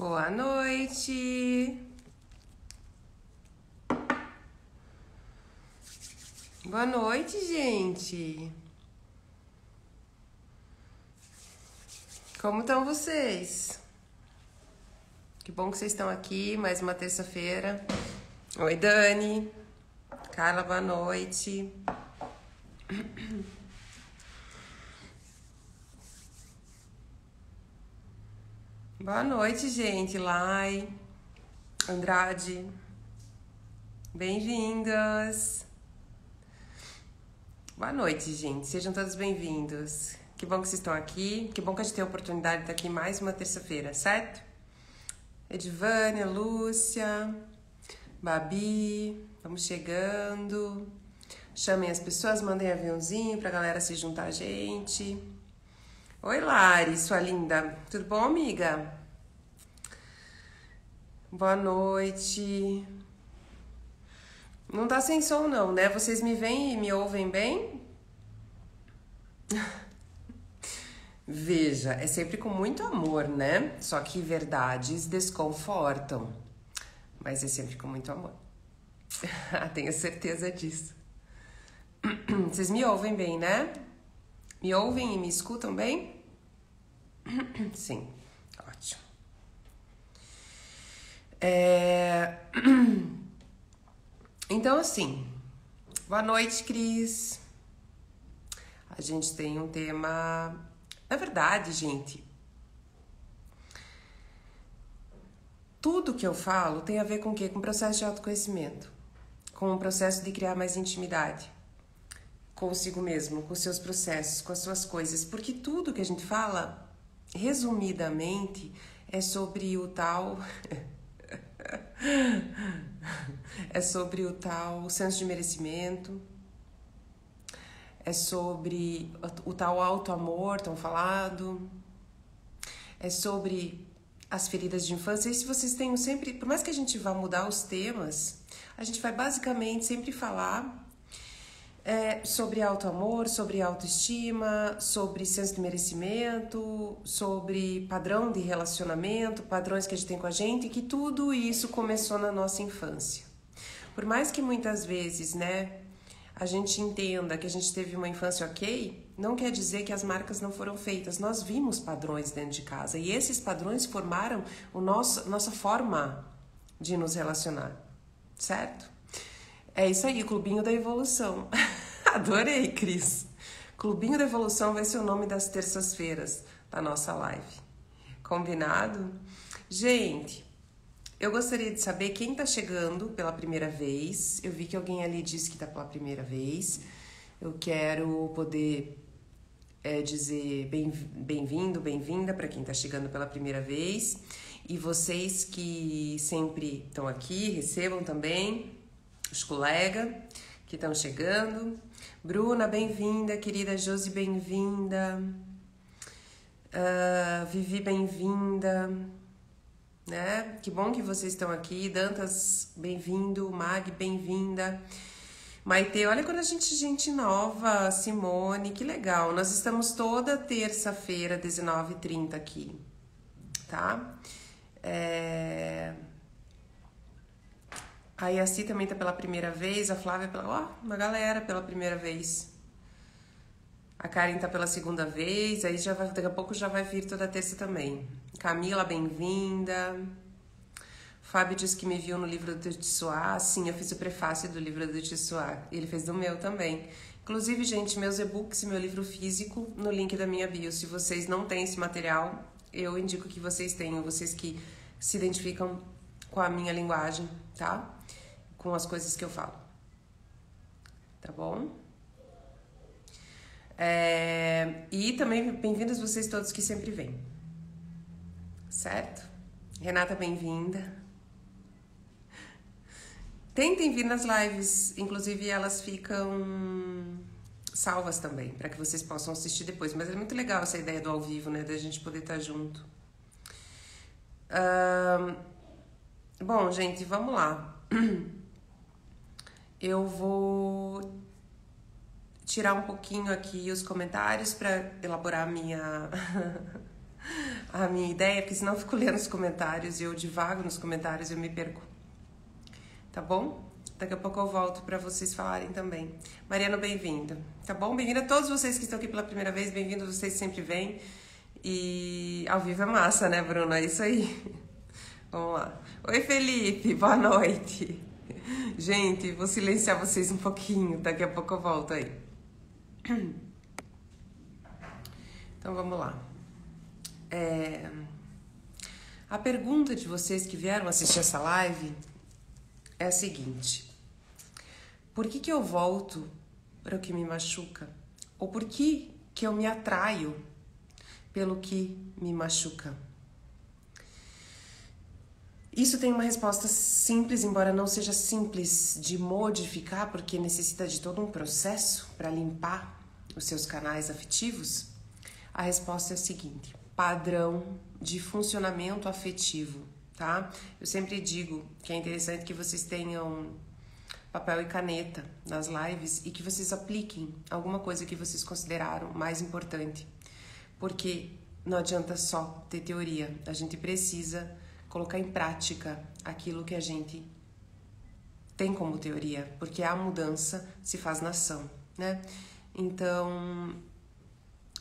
Boa noite. Boa noite, gente. Como estão vocês? Que bom que vocês estão aqui, mais uma terça-feira. Oi, Dani. Carla, boa noite. Boa noite, gente. Lai, Andrade. Bem-vindas. Boa noite, gente. Sejam todos bem-vindos. Que bom que vocês estão aqui. Que bom que a gente tem a oportunidade de estar aqui mais uma terça-feira, certo? Edivânia, Lúcia, Babi, vamos chegando. Chamem as pessoas, mandem aviãozinho pra galera se juntar a gente. Oi, Lari, sua linda. Tudo bom, amiga? Boa noite. Não tá sem som, não, né? Vocês me veem e me ouvem bem? Veja, é sempre com muito amor, né? Só que verdades desconfortam. Mas é sempre com muito amor. Tenho certeza disso. Vocês me ouvem bem, né? Me ouvem e me escutam bem? Sim, ótimo. Então, assim, boa noite, Cris. A gente tem um tema... Na verdade, gente, tudo que eu falo tem a ver com o quê? Com o processo de autoconhecimento, com o processo de criar mais intimidade consigo mesmo, com os seus processos, com as suas coisas, porque tudo que a gente fala, resumidamente, é sobre o tal... é sobre o tal senso de merecimento, é sobre o tal auto-amor tão falado, é sobre as feridas de infância. E se vocês têm sempre, por mais que a gente vá mudar os temas, a gente vai basicamente sempre falar sobre auto-amor, sobre autoestima, sobre senso de merecimento, sobre padrão de relacionamento, padrões que a gente tem com a gente, e que tudo isso começou na nossa infância. Por mais que muitas vezes, né, a gente entenda que a gente teve uma infância ok, não quer dizer que as marcas não foram feitas. Nós vimos padrões dentro de casa e esses padrões formaram nossa forma de nos relacionar, certo? É isso aí, Clubinho da Evolução. Adorei, Cris. Clubinho da Evolução vai ser o nome das terças-feiras da nossa live. Combinado? Gente, eu gostaria de saber quem tá chegando pela primeira vez. Eu vi que alguém ali disse que tá pela primeira vez. Eu quero poder dizer bem-vindo, bem-vinda para quem tá chegando pela primeira vez. E vocês que sempre estão aqui, recebam também os colegas que estão chegando. Bruna, bem-vinda. Querida Josi, bem-vinda. Vivi, bem-vinda. Né? Que bom que vocês estão aqui. Dantas, bem-vindo. Mag, bem-vinda. Maite, olha quando a gente nova. Simone, que legal. Nós estamos toda terça-feira, 19h30 aqui, tá? A Yaci também tá pela primeira vez. A Flávia uma galera pela primeira vez. A Karen tá pela segunda vez, aí daqui a pouco já vai vir toda terça também. Camila, bem-vinda. Fábio disse que me viu no livro do Tissuá. Sim, eu fiz o prefácio do livro do Tissuá. Ele fez do meu também. Inclusive, gente, meus e-books e meu livro físico no link da minha bio. Se vocês não têm esse material, eu indico que vocês tenham. Vocês que se identificam com a minha linguagem, tá? Com as coisas que eu falo. Tá bom? E também bem-vindos vocês todos que sempre vêm. Certo? Renata, bem-vinda. Tentem vir nas lives, inclusive elas ficam salvas também, para que vocês possam assistir depois. Mas é muito legal essa ideia do ao vivo, né? Da gente poder estar junto. Bom, gente, vamos lá. Eu vou tirar um pouquinho aqui os comentários para elaborar a minha ideia, porque senão eu fico lendo os comentários e eu divago nos comentários e eu me perco. Tá bom? Daqui a pouco eu volto para vocês falarem também. Mariana, bem-vinda. Tá bom? Bem-vinda a todos vocês que estão aqui pela primeira vez. Bem-vindos vocês que sempre vêm. E ao vivo é massa, né, Bruna? É isso aí. Vamos lá. Oi, Felipe. Boa noite. Gente, vou silenciar vocês um pouquinho. Daqui a pouco eu volto aí. Então, vamos lá. A pergunta de vocês que vieram assistir essa live é a seguinte: por que eu volto para o que me machuca? Ou por que eu me atraio pelo que me machuca? Isso tem uma resposta simples, embora não seja simples de modificar, porque necessita de todo um processo para limpar os seus canais afetivos. A resposta é a seguinte: padrão de funcionamento afetivo, tá? Eu sempre digo que é interessante que vocês tenham papel e caneta nas lives e que vocês apliquem alguma coisa que vocês consideraram mais importante, porque não adianta só ter teoria, a gente precisa colocar em prática aquilo que a gente tem como teoria, porque a mudança se faz na ação, né? Então,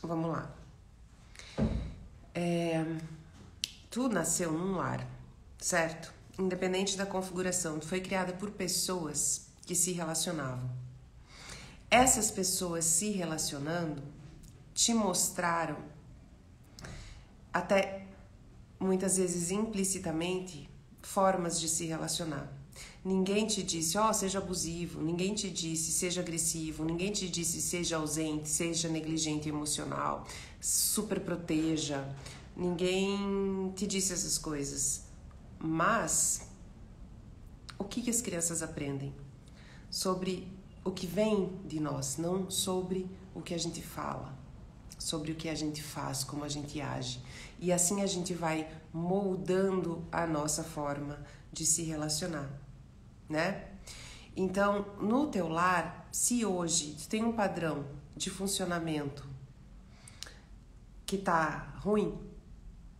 vamos lá. Tu nasceu num lar, certo? Independente da configuração, tu foi criada por pessoas que se relacionavam. Essas pessoas se relacionando te mostraram, até muitas vezes implicitamente, formas de se relacionar. Ninguém te disse, seja abusivo, ninguém te disse, seja agressivo, ninguém te disse, seja ausente, seja negligente emocional, super proteja, ninguém te disse essas coisas. Mas, o que as crianças aprendem? Sobre o que vem de nós, não sobre o que a gente fala, sobre o que a gente faz, como a gente age. E assim a gente vai moldando a nossa forma de se relacionar, né? Então, no teu lar, se hoje tu tem um padrão de funcionamento que tá ruim,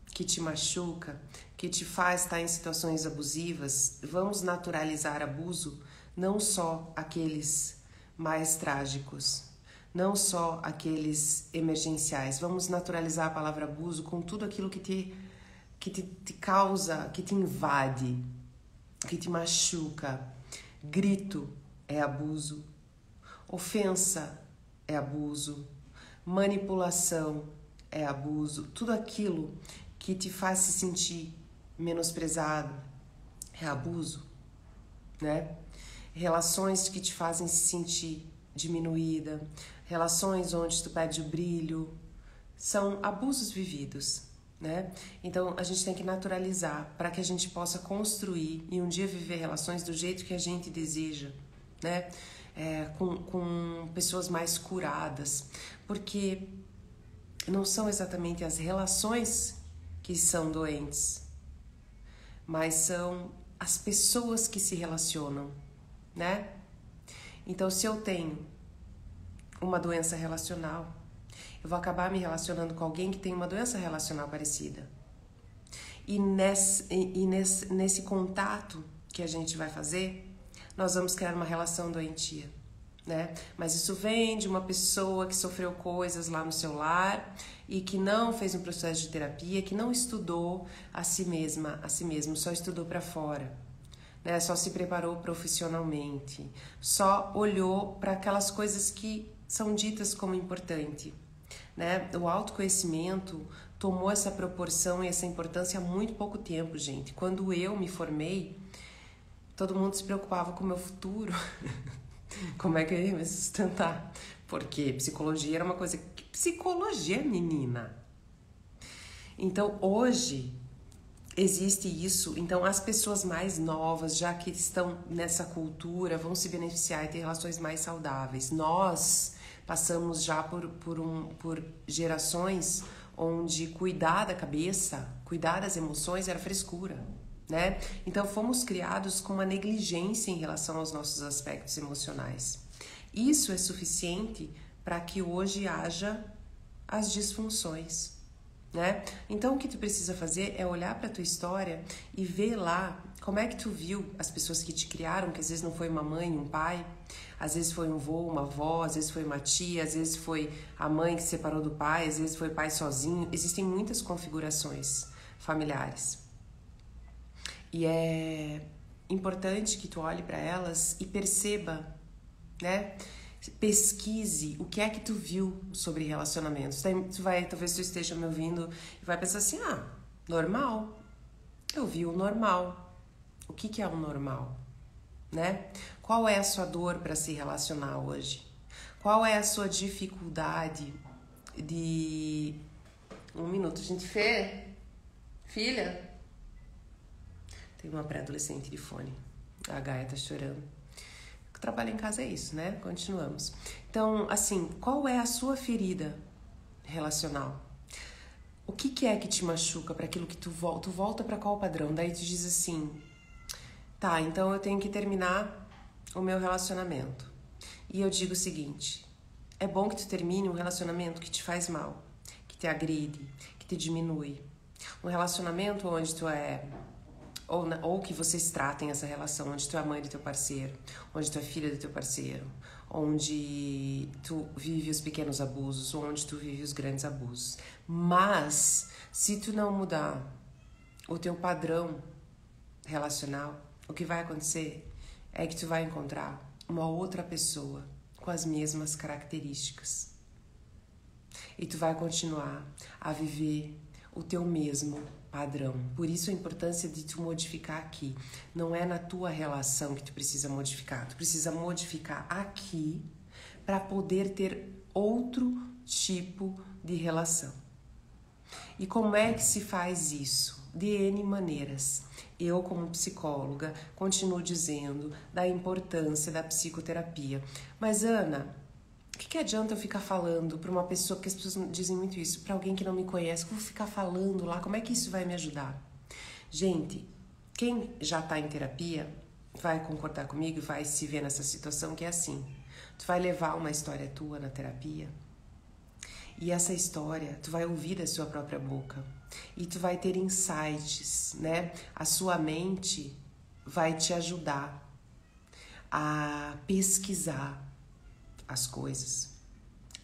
que te machuca, que te faz estar em situações abusivas, vamos naturalizar abuso, não só aqueles mais trágicos, não só aqueles emergenciais. Vamos naturalizar a palavra abuso com tudo aquilo que te causa, que te invade, que te machuca. Grito é abuso, ofensa é abuso, manipulação é abuso, tudo aquilo que te faz se sentir menosprezado é abuso, né? Relações que te fazem se sentir diminuída, relações onde tu perde o brilho, são abusos vividos, né? Então a gente tem que naturalizar para que a gente possa construir e um dia viver relações do jeito que a gente deseja, né? Com pessoas mais curadas, porque não são exatamente as relações que são doentes, mas são as pessoas que se relacionam, né? Então, se eu tenho uma doença relacional, eu vou acabar me relacionando com alguém que tem uma doença relacional parecida. E nesse contato que a gente vai fazer, nós vamos criar uma relação doentia, né? Mas isso vem de uma pessoa que sofreu coisas lá no seu lar e que não fez um processo de terapia, que não estudou a si mesmo, só estudou para fora, né? Só se preparou profissionalmente, só olhou para aquelas coisas que são ditas como importante, né? O autoconhecimento tomou essa proporção e essa importância há muito pouco tempo, gente. Quando eu me formei, todo mundo se preocupava com o meu futuro. Como é que eu ia me sustentar? Porque psicologia era uma coisa... Que psicologia, menina? Então, hoje, existe isso. Então, as pessoas mais novas, já que estão nessa cultura, vão se beneficiar e ter relações mais saudáveis. Nós passamos já por gerações onde cuidar da cabeça, cuidar das emoções era frescura, né? Então fomos criados com uma negligência em relação aos nossos aspectos emocionais. Isso é suficiente para que hoje haja as disfunções. né? Então o que tu precisa fazer é olhar para tua história e ver lá como é que tu viu as pessoas que te criaram, que às vezes não foi uma mãe, um pai, às vezes foi um avô, uma avó, às vezes foi uma tia, às vezes foi a mãe que se separou do pai, às vezes foi o pai sozinho. Existem muitas configurações familiares. E é importante que tu olhe para elas e perceba, né? Pesquise o que é que tu viu sobre relacionamentos. Talvez tu esteja me ouvindo e vai pensar assim, normal. Eu vi o normal. O que é o normal, né? Qual é a sua dor para se relacionar hoje? Qual é a sua dificuldade de... Um minuto, gente. Filha? Tem uma pré-adolescente de fone. A Gaia tá chorando. Trabalho em casa é isso, né? Continuamos. Então, assim, qual é a sua ferida relacional? O que é que te machuca para aquilo que tu volta para qual padrão? Daí tu diz assim, tá, então eu tenho que terminar o meu relacionamento. E eu digo o seguinte, é bom que tu termine um relacionamento que te faz mal, que te agride, que te diminui. Um relacionamento onde tu é... Ou que vocês tratem essa relação, onde tu é a mãe do teu parceiro, onde tu é filha do teu parceiro, onde tu vive os pequenos abusos, ou onde tu vive os grandes abusos. Mas, se tu não mudar o teu padrão relacional, o que vai acontecer é que tu vai encontrar uma outra pessoa com as mesmas características. E tu vai continuar a viver o teu mesmo padrão. Por isso a importância de tu modificar aqui. Não é na tua relação que tu precisa modificar. Tu precisa modificar aqui para poder ter outro tipo de relação. E como é que se faz isso? De N maneiras. Eu, como psicóloga, continuo dizendo da importância da psicoterapia. Mas, Ana, o que adianta eu ficar falando para uma pessoa, porque as pessoas dizem muito isso, para alguém que não me conhece, que eu vou ficar falando lá, como é que isso vai me ajudar? Gente, quem já está em terapia vai concordar comigo e vai se ver nessa situação que é assim. Tu vai levar uma história tua na terapia e essa história tu vai ouvir da sua própria boca e tu vai ter insights, né? A sua mente vai te ajudar a pesquisar as coisas.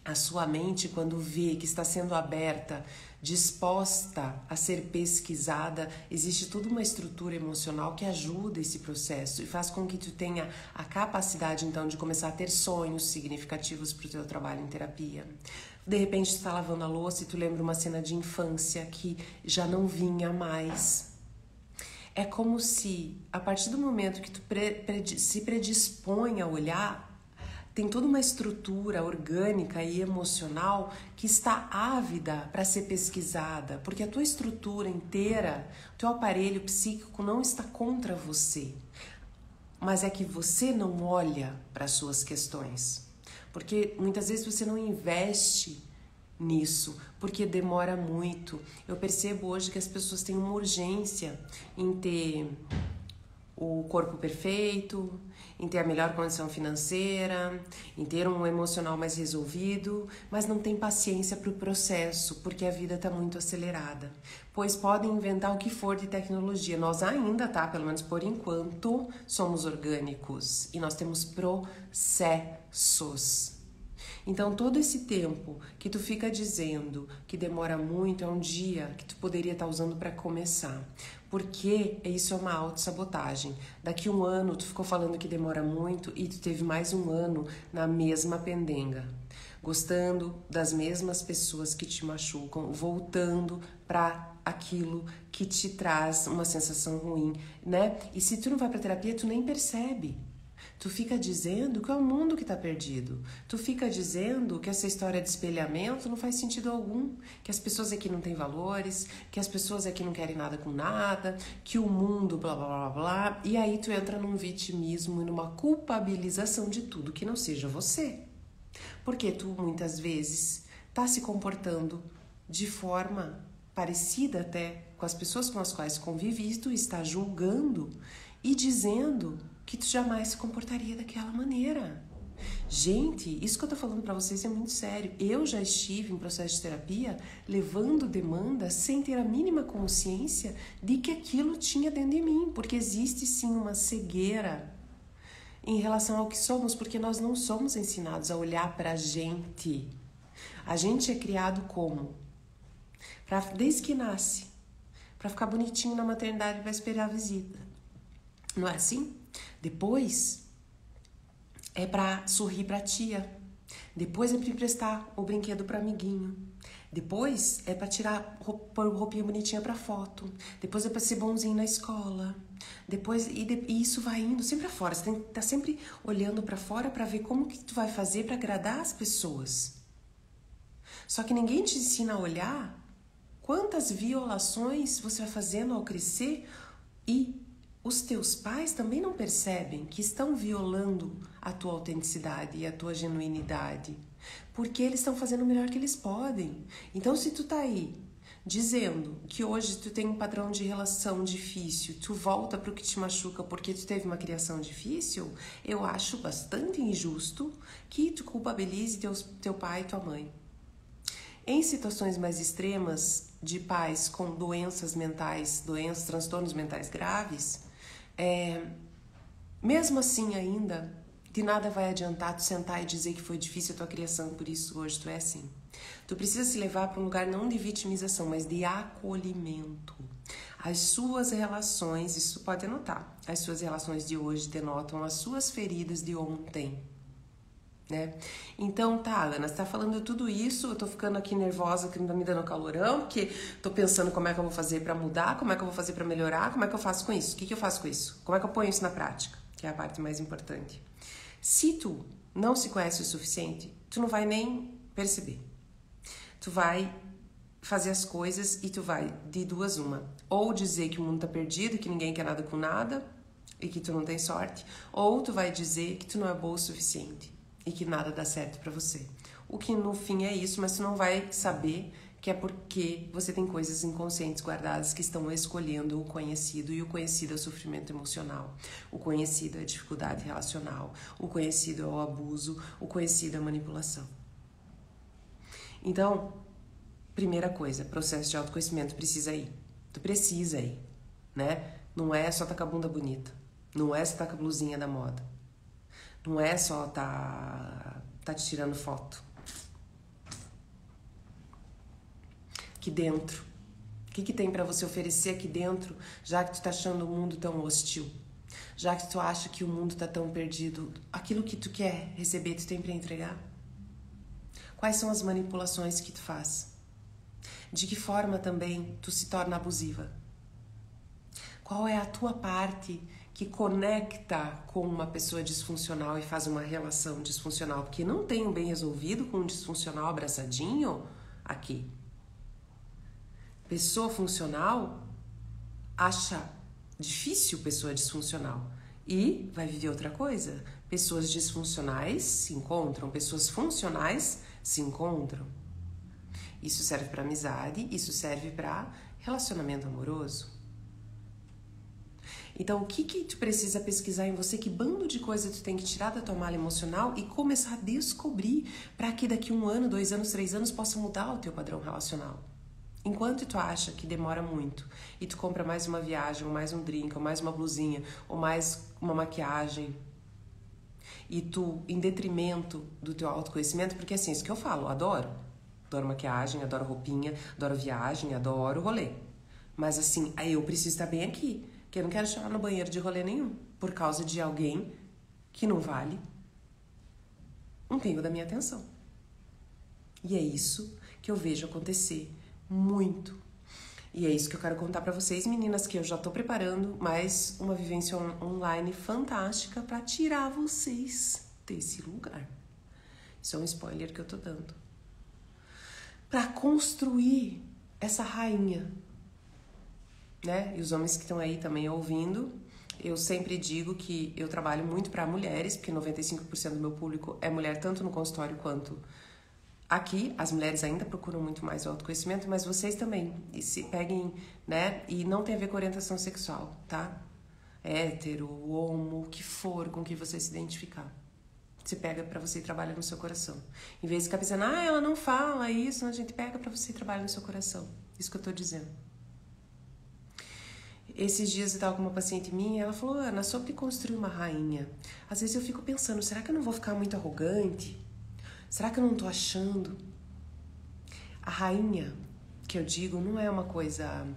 A sua mente, quando vê que está sendo aberta, disposta a ser pesquisada, existe toda uma estrutura emocional que ajuda esse processo e faz com que tu tenha a capacidade, então, de começar a ter sonhos significativos para o teu trabalho em terapia. De repente, tu está lavando a louça e tu lembra uma cena de infância que já não vinha mais. É como se, a partir do momento que tu se predispõe a olhar, tem toda uma estrutura orgânica e emocional que está ávida para ser pesquisada, porque a tua estrutura inteira, o teu aparelho psíquico não está contra você, mas é que você não olha para as suas questões, porque muitas vezes você não investe nisso, porque demora muito. Eu percebo hoje que as pessoas têm uma urgência em ter o corpo perfeito, em ter a melhor condição financeira, em ter um emocional mais resolvido, mas não tem paciência para o processo, porque a vida está muito acelerada. Pois podem inventar o que for de tecnologia. Nós ainda, pelo menos por enquanto, somos orgânicos e nós temos processos. Então, todo esse tempo que tu fica dizendo que demora muito é um dia que tu poderia estar usando para começar. Porque isso é uma autossabotagem. Daqui 1 ano tu ficou falando que demora muito e tu teve mais 1 ano na mesma pendenga. Gostando das mesmas pessoas que te machucam, voltando para aquilo que te traz uma sensação ruim, né? E se tu não vai para terapia, tu nem percebe. Tu fica dizendo que é o mundo que está perdido. Tu fica dizendo que essa história de espelhamento não faz sentido algum. Que as pessoas aqui não têm valores, que as pessoas aqui não querem nada com nada, que o mundo blá blá blá blá. E aí tu entra num vitimismo e numa culpabilização de tudo que não seja você. Porque tu muitas vezes está se comportando de forma parecida até com as pessoas com as quais convive e tu está julgando e dizendo que tu jamais se comportaria daquela maneira. Gente, isso que eu tô falando pra vocês é muito sério. Eu já estive em processo de terapia levando demanda sem ter a mínima consciência de que aquilo tinha dentro de mim, porque existe sim uma cegueira em relação ao que somos, porque nós não somos ensinados a olhar pra gente. A gente é criado como? Desde que nasce, pra ficar bonitinho na maternidade pra esperar a visita. Não é assim? Depois é pra sorrir pra tia. Depois é pra emprestar o brinquedo pro amiguinho. Depois é pra pôr roupinha bonitinha pra foto. Depois é pra ser bonzinho na escola. Depois, e isso vai indo sempre afora. Você tem que estar sempre olhando pra fora pra ver como que tu vai fazer pra agradar as pessoas. Só que ninguém te ensina a olhar quantas violações você vai fazendo ao crescer e os teus pais também não percebem que estão violando a tua autenticidade e a tua genuinidade, porque eles estão fazendo o melhor que eles podem. Então, se tu tá aí dizendo que hoje tu tem um padrão de relação difícil, tu volta pro que te machuca porque tu teve uma criação difícil, eu acho bastante injusto que tu culpabilize teu pai e tua mãe. Em situações mais extremas de pais com doenças mentais, transtornos mentais graves, mesmo assim ainda, de nada vai adiantar tu sentar e dizer que foi difícil a tua criação, por isso hoje tu é assim. Tu precisa se levar para um lugar não de vitimização, mas de acolhimento. As suas relações, isso pode anotar, as suas relações de hoje denotam as suas feridas de ontem. Né? Então, tá, Alana, você tá falando tudo isso, eu tô ficando aqui nervosa, que não tá me dando calorão, porque tô pensando como é que eu vou fazer pra mudar, como é que eu vou fazer pra melhorar, como é que eu faço com isso, o que eu faço com isso, como é que eu ponho isso na prática, que é a parte mais importante. Se tu não se conhece o suficiente, tu não vai nem perceber. Tu vai fazer as coisas e tu vai, de duas uma, ou dizer que o mundo tá perdido, que ninguém quer nada com nada, e que tu não tem sorte, ou tu vai dizer que tu não é boa o suficiente e que nada dá certo pra você. O que no fim é isso, mas tu não vai saber que é porque você tem coisas inconscientes guardadas que estão escolhendo o conhecido, e o conhecido é o sofrimento emocional, o conhecido é a dificuldade relacional, o conhecido é o abuso, o conhecido é a manipulação. Então, primeira coisa, processo de autoconhecimento precisa ir. Tu precisa ir, né? Não é só tá com a bunda bonita, não é só tá com a blusinha da moda. Não é só tá te tirando foto. Aqui dentro. O que tem pra você oferecer aqui dentro, já que tu tá achando o mundo tão hostil? Já que tu acha que o mundo tá tão perdido, aquilo que tu quer receber, tu tem pra entregar? Quais são as manipulações que tu faz? De que forma também tu se torna abusiva? Qual é a tua parte que conecta com uma pessoa disfuncional e faz uma relação disfuncional? Porque não tem um bem resolvido com um disfuncional abraçadinho aqui. Pessoa funcional acha difícil pessoa disfuncional e vai viver outra coisa. Pessoas disfuncionais se encontram, pessoas funcionais se encontram. Isso serve para amizade, isso serve para relacionamento amoroso. Então, o que tu precisa pesquisar em você? Que bando de coisa tu tem que tirar da tua malha emocional e começar a descobrir para que daqui 1 ano, 2 anos, 3 anos possa mudar o teu padrão relacional. Enquanto tu acha que demora muito e tu compra mais uma viagem, ou mais um drink, ou mais uma blusinha, ou mais uma maquiagem, e tu, em detrimento do teu autoconhecimento, porque assim, isso que eu falo, eu adoro maquiagem, adoro roupinha, adoro viagem, adoro rolê. Mas assim, aí eu preciso estar bem aqui, que eu não quero chorar no banheiro de rolê nenhum, por causa de alguém que não vale um pingo da minha atenção. E é isso que eu vejo acontecer muito. E é isso que eu quero contar pra vocês, meninas, que eu já tô preparando mais uma vivência online fantástica pra tirar vocês desse lugar. Isso é um spoiler que eu tô dando. Pra construir essa rainha, né? E os homens que estão aí também ouvindo, eu sempre digo que eu trabalho muito para mulheres, porque 95% do meu público é mulher, tanto no consultório quanto aqui. As mulheres ainda procuram muito mais o autoconhecimento, mas vocês também. E se peguem, né? E não tem a ver com orientação sexual, tá? Hétero, homo, o que for com que você se identificar. Você pega pra você e trabalha no seu coração. Em vez de ficar pensando, ela não fala isso, a gente pega pra você e trabalha no seu coração. Isso que eu tô dizendo. Esses dias eu tava com uma paciente minha, ela falou, Ana, sobre construir uma rainha. Às vezes eu fico pensando, será que eu não vou ficar muito arrogante? Será que eu não tô achando? A rainha, que eu digo, não é uma coisa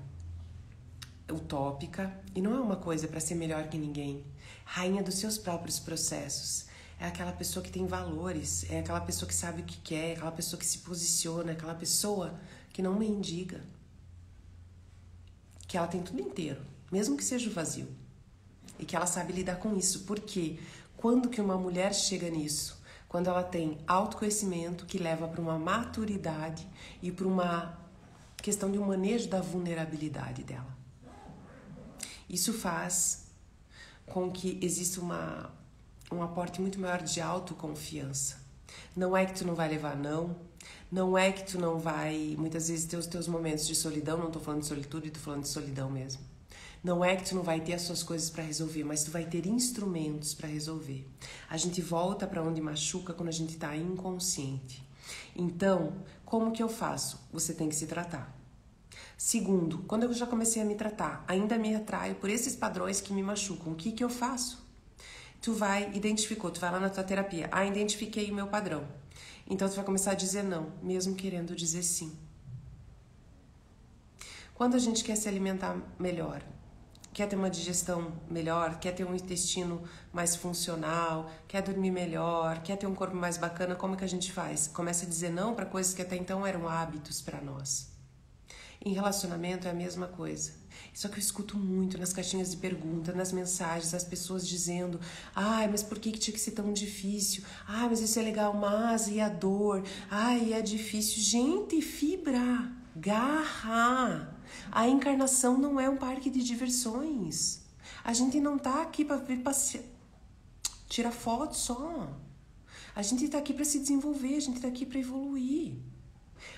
utópica e não é uma coisa pra ser melhor que ninguém. Rainha dos seus próprios processos. É aquela pessoa que tem valores, é aquela pessoa que sabe o que quer, é aquela pessoa que se posiciona, é aquela pessoa que não mendiga. Que ela tem tudo inteiro, mesmo que seja vazio. E que ela sabe lidar com isso. Porque quando que uma mulher chega nisso? Quando ela tem autoconhecimento que leva para uma maturidade e para uma questão de um manejo da vulnerabilidade dela. Isso faz com que exista um aporte muito maior de autoconfiança. Não é que tu não vai levar não é que tu não vai, muitas vezes, ter os teus momentos de solidão, não tô falando de solitude, tô falando de solidão mesmo. Não é que tu não vai ter as suas coisas para resolver, mas tu vai ter instrumentos para resolver. A gente volta para onde machuca quando a gente tá inconsciente. Então, como que eu faço? Você tem que se tratar. Segundo, quando eu já comecei a me tratar, ainda me atraio por esses padrões que me machucam. O que que eu faço? Tu vai lá na tua terapia. Identifiquei o meu padrão. Então tu vai começar a dizer não, mesmo querendo dizer sim. Quando a gente quer se alimentar melhor, quer ter uma digestão melhor, quer ter um intestino mais funcional, quer dormir melhor, quer ter um corpo mais bacana, como que a gente faz? Começa a dizer não para coisas que até então eram hábitos para nós. Em relacionamento é a mesma coisa. Só que eu escuto muito nas caixinhas de pergunta, nas mensagens, as pessoas dizendo mas por que tinha que ser tão difícil? Mas isso é legal, mas e a dor? É difícil. Gente, fibra, garra. A encarnação não é um parque de diversões. A gente não tá aqui para tirar foto só. A gente tá aqui para se desenvolver, a gente tá aqui para evoluir.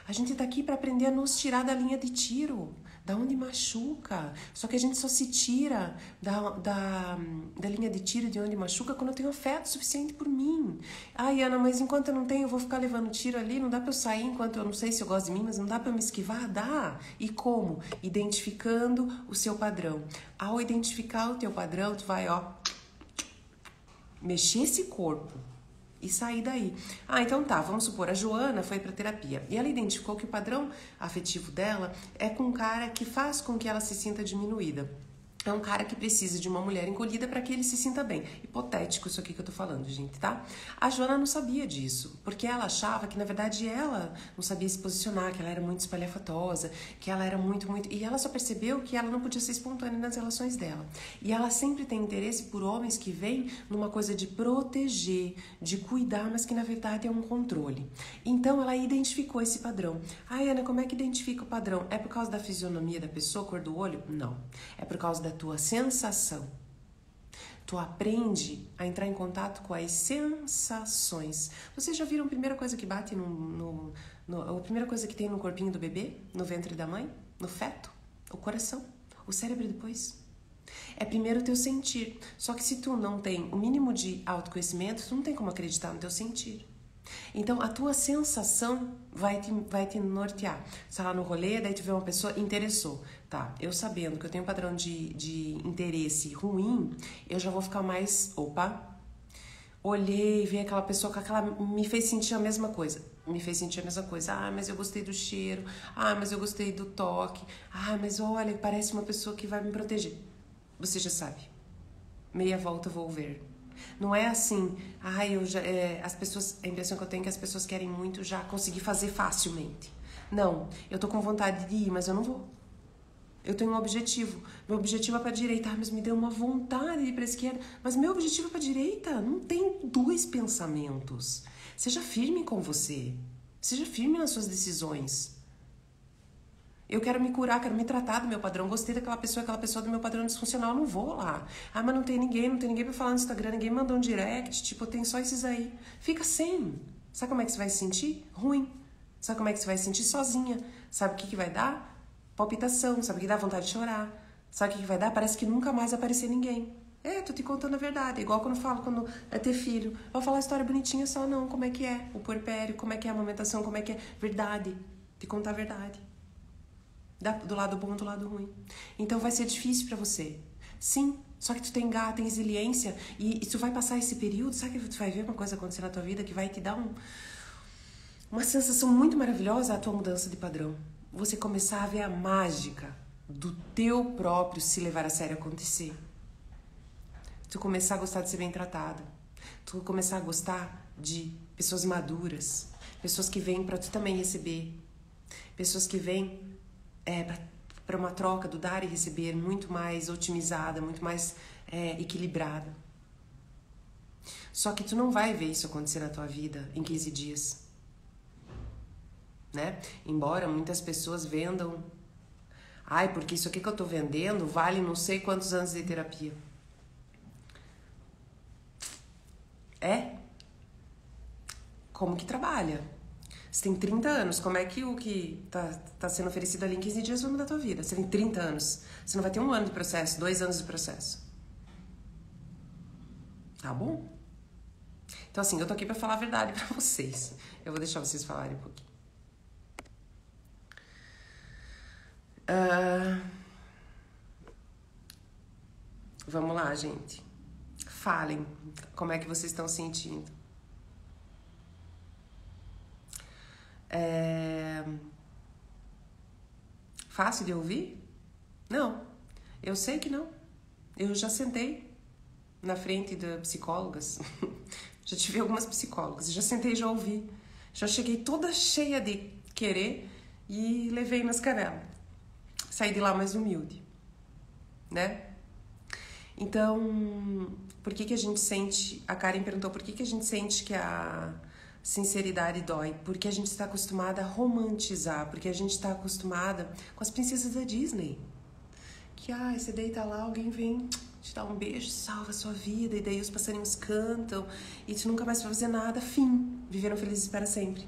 A gente tá aqui para aprender a nos tirar da linha de tiro, da onde machuca. Só que a gente só se tira da linha de tiro de onde machuca quando eu tenho afeto suficiente por mim. Ana, mas enquanto eu não tenho, eu vou ficar levando tiro ali, não dá para eu sair enquanto eu não sei se eu gosto de mim, mas não dá para eu me esquivar? Dá. E como? Identificando o seu padrão. Ao identificar o teu padrão, tu vai, mexer esse corpo. E sair daí. Então tá, vamos supor, a Joana foi pra terapia e ela identificou que o padrão afetivo dela é com um cara que faz com que ela se sinta diminuída. É um cara que precisa de uma mulher encolhida para que ele se sinta bem. Hipotético isso aqui que eu tô falando, gente, tá? A Joana não sabia disso, porque ela achava que, na verdade, ela não sabia se posicionar, que ela era muito espalhafatosa, que ela era muito... E ela só percebeu que ela não podia ser espontânea nas relações dela. E ela sempre tem interesse por homens que vêm numa coisa de proteger, de cuidar, mas que, na verdade, é um controle. Então, ela identificou esse padrão. Ana, como é que identifica o padrão? É por causa da fisionomia da pessoa, cor do olho? Não. É por causa da tua sensação. Tu aprende a entrar em contato com as sensações. Vocês já viram a primeira coisa que bate a primeira coisa que tem no corpinho do bebê? No ventre da mãe? No feto? O coração. O cérebro depois. É primeiro o teu sentir. Só que se tu não tem o mínimo de autoconhecimento, tu não tem como acreditar no teu sentir. Então, a tua sensação vai te nortear. Você tá lá no rolê, daí tu vê uma pessoa, interessou. Tá, eu sabendo que eu tenho um padrão de interesse ruim, eu já vou ficar mais... Olhei, vi aquela pessoa com aquela... Me fez sentir a mesma coisa. Mas eu gostei do cheiro. Mas eu gostei do toque. Mas olha, parece uma pessoa que vai me proteger. Você já sabe. Meia volta vou ver. Não é assim, as pessoas, a impressão que eu tenho é que as pessoas querem muito já conseguir fazer facilmente. Não, eu tô com vontade de ir, mas eu não vou. Eu tenho um objetivo. Meu objetivo é pra direita, mas me deu uma vontade de ir pra esquerda. Mas meu objetivo é pra direita. Não tem dois pensamentos. Seja firme com você. Seja firme nas suas decisões. Eu quero me curar, quero me tratar do meu padrão. Gostei daquela pessoa do meu padrão disfuncional, eu não vou lá. Mas não tem ninguém pra falar no Instagram, ninguém me mandou um direct, tipo, tem só esses aí. Fica sem. Sabe como é que você vai se sentir? Ruim. Sabe como é que você vai se sentir? Sozinha. Sabe o que vai dar? Palpitação. Sabe o que dá? Vontade de chorar. Sabe o que vai dar? Parece que nunca mais vai aparecer ninguém. Tô te contando a verdade. Igual quando eu falo, quando é ter filho. Eu vou falar a história bonitinha só, não. Como é que é o puerpério, como é que é a amamentação, como é que é. Verdade. Te contar a verdade. Do lado bom, do lado ruim. Então vai ser difícil pra você. Sim, só que tu tem garra, tem resiliência. E tu vai passar esse período, sabe que tu vai ver uma coisa acontecer na tua vida que vai te dar uma sensação muito maravilhosa, a tua mudança de padrão. Você começar a ver a mágica do teu próprio se levar a sério acontecer. Tu começar a gostar de ser bem tratado. Tu começar a gostar de pessoas maduras. Pessoas que vêm pra tu também receber. Pessoas que vêm para uma troca do dar e receber muito mais otimizada, muito mais equilibrada. Só que tu não vai ver isso acontecer na tua vida em 15 dias. Né? Embora muitas pessoas vendam... porque isso aqui que eu tô vendendo vale não sei quantos anos de terapia. Como que trabalha? Você tem 30 anos, como é que o que tá sendo oferecido ali em 15 dias vai mudar a tua vida? Você tem 30 anos, você não vai ter 1 ano de processo, 2 anos de processo. Tá bom? Então assim, eu tô aqui pra falar a verdade pra vocês. Eu vou deixar vocês falarem um pouquinho. Vamos lá, gente. Falem como é que vocês estão sentindo. Fácil de ouvir? Não, eu sei que não. Eu já sentei na frente de psicólogas. Já tive algumas psicólogas. Já sentei e já ouvi. Já cheguei toda cheia de querer e levei nas canelas. Saí de lá mais humilde, né? Então, por que a gente sente... A Karen perguntou por que a gente sente que a sinceridade dói? Porque a gente está acostumada a romantizar, porque a gente está acostumada com as princesas da Disney. Que, você deita lá, alguém vem te dar um beijo, salva a sua vida, e daí os passarinhos cantam, e tu nunca mais vai fazer nada, fim. Viveram felizes para sempre.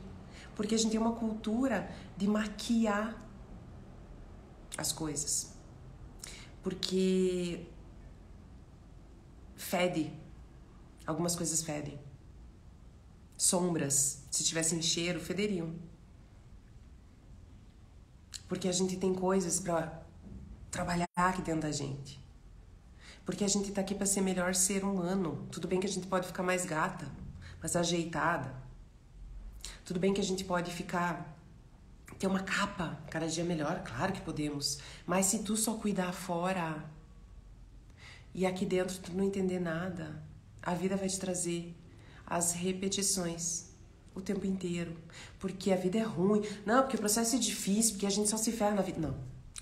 Porque a gente tem uma cultura de maquiar as coisas. Porque fede. Algumas coisas fedem. Sombras, se tivessem cheiro, federiam. Porque a gente tem coisas pra trabalhar aqui dentro da gente. Porque a gente tá aqui pra ser melhor ser humano. Tudo bem que a gente pode ficar mais gata, mais ajeitada. Tudo bem que a gente pode ter uma capa cada dia melhor, claro que podemos. Mas se tu só cuidar fora e aqui dentro tu não entender nada, a vida vai te trazer as repetições o tempo inteiro. Porque a vida é ruim. Não, porque o processo é difícil, porque a gente só se ferra na vida. Não.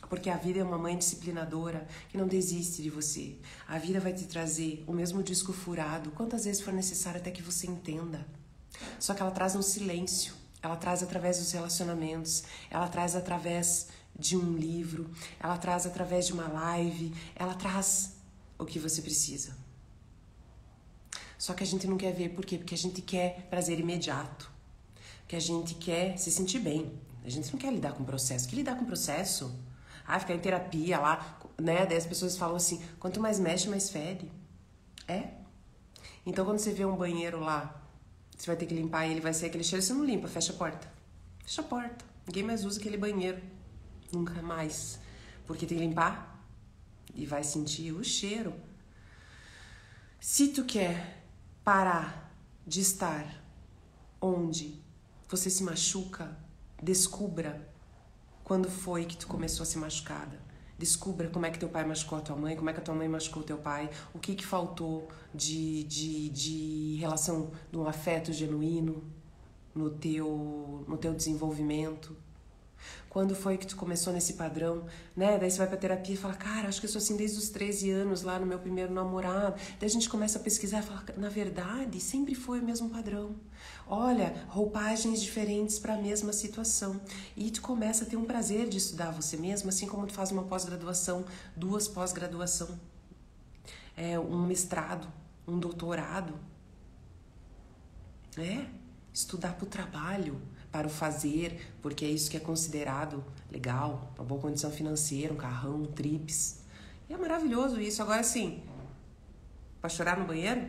Porque a vida é uma mãe disciplinadora que não desiste de você. A vida vai te trazer o mesmo disco furado quantas vezes for necessário até que você entenda. Só que ela traz no silêncio. Ela traz através dos relacionamentos. Ela traz através de um livro. Ela traz através de uma live. Ela traz o que você precisa. Só que a gente não quer ver. Por quê? Porque a gente quer prazer imediato. Porque a gente quer se sentir bem. A gente não quer lidar com o processo. Quer lidar com o processo? Ficar em terapia lá, né? Daí as pessoas falam assim, quanto mais mexe, mais fede. Então quando você vê um banheiro lá, você vai ter que limpar ele, vai ser aquele cheiro, você não limpa, fecha a porta. Fecha a porta. Ninguém mais usa aquele banheiro. Nunca mais. Porque tem que limpar e vai sentir o cheiro. Se tu quer parar de estar onde você se machuca, descubra quando foi que tu começou a ser machucada. Descubra como é que teu pai machucou a tua mãe, como é que a tua mãe machucou o teu pai, o que faltou de relação, de um afeto genuíno no teu desenvolvimento. Quando foi que tu começou nesse padrão, né? Daí você vai pra terapia e fala, cara, acho que eu sou assim desde os 13 anos, lá no meu primeiro namorado. Daí a gente começa a pesquisar e fala, na verdade, sempre foi o mesmo padrão. Olha, roupagens diferentes para a mesma situação. E tu começa a ter um prazer de estudar você mesmo, assim como tu faz uma pós-graduação, 2 pós-graduação, um mestrado, um doutorado. Estudar para o trabalho, para o fazer, porque é isso que é considerado legal, uma boa condição financeira, um carrão, um trips. E é maravilhoso isso. Agora, assim, Pra chorar no banheiro?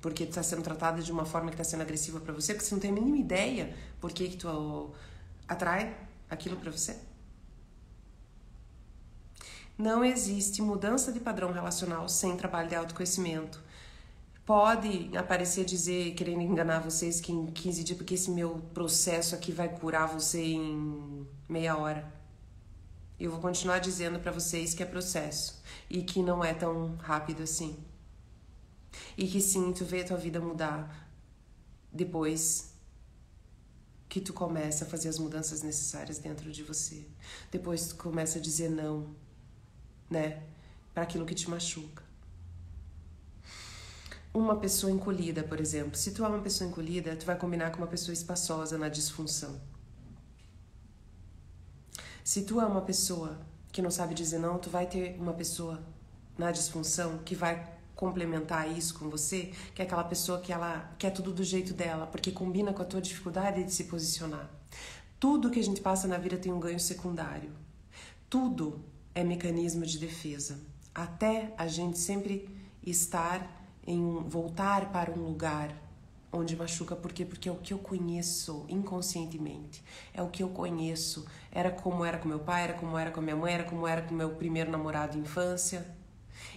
Porque tu tá sendo tratada de uma forma que tá sendo agressiva pra você, porque você não tem a mínima ideia por que tu atrai aquilo pra você. Não existe mudança de padrão relacional sem trabalho de autoconhecimento. Pode aparecer dizer, querendo enganar vocês, que em 15 dias, porque esse meu processo aqui vai curar você em meia hora. Eu vou continuar dizendo pra vocês que é processo e que não é tão rápido assim. E que sim, tu vê a tua vida mudar depois que tu começa a fazer as mudanças necessárias dentro de você. Depois tu começa a dizer não, né? Para aquilo que te machuca. Uma pessoa encolhida, por exemplo. Se tu é uma pessoa encolhida, tu vai combinar com uma pessoa espaçosa na disfunção. Se tu é uma pessoa que não sabe dizer não, tu vai ter uma pessoa na disfunção que vai complementar isso com você, que é aquela pessoa que ela quer tudo do jeito dela, porque combina com a tua dificuldade de se posicionar. Tudo que a gente passa na vida tem um ganho secundário. Tudo é mecanismo de defesa. Até a gente sempre voltar para um lugar onde machuca. Por quê? Porque é o que eu conheço inconscientemente. É o que eu conheço. Era como era com meu pai, era como era com a minha mãe, era como era com meu primeiro namorado de infância.